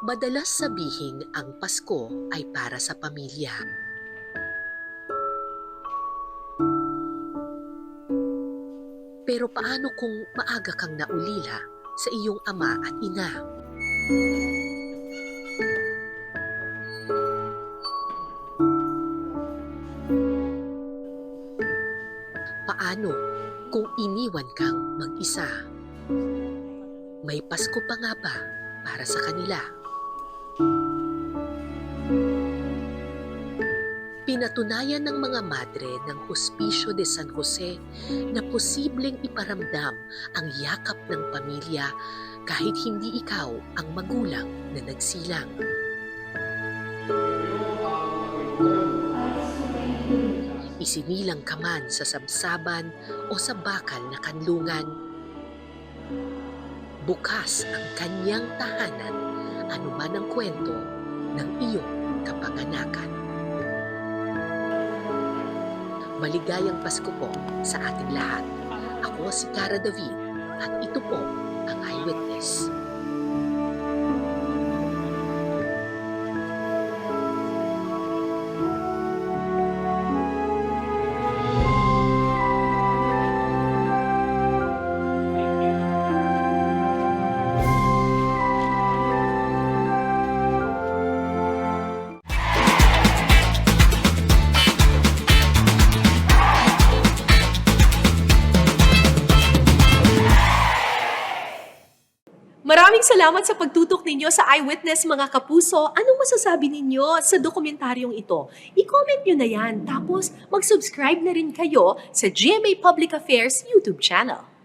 Madalas sabihing ang Pasko ay para sa pamilya. Pero paano kung maaga kang naulila sa iyong ama at ina? Paano kung iniwan kang mag-isa? May Pasko pa nga ba para sa kanila? Pinatunayan ng mga madre ng Hospicio de San Jose na posibleng iparamdam ang yakap ng pamilya kahit hindi ikaw ang magulang na nagsilang. Isinilang ka man sa sabsaban o sa bakal na kanlungan, bukas ang kanyang tahanan, anuman ang kwento ng iyong kapanganakan. Maligayang Pasko po sa ating lahat. Ako si Cara David at ito po ang Eyewitness. Maraming salamat sa pagtutok ninyo sa Eyewitness mga kapuso. Anong masasabi ninyo sa dokumentaryong ito? I-comment nyo na yan. Tapos mag-subscribe na rin kayo sa GMA Public Affairs YouTube channel.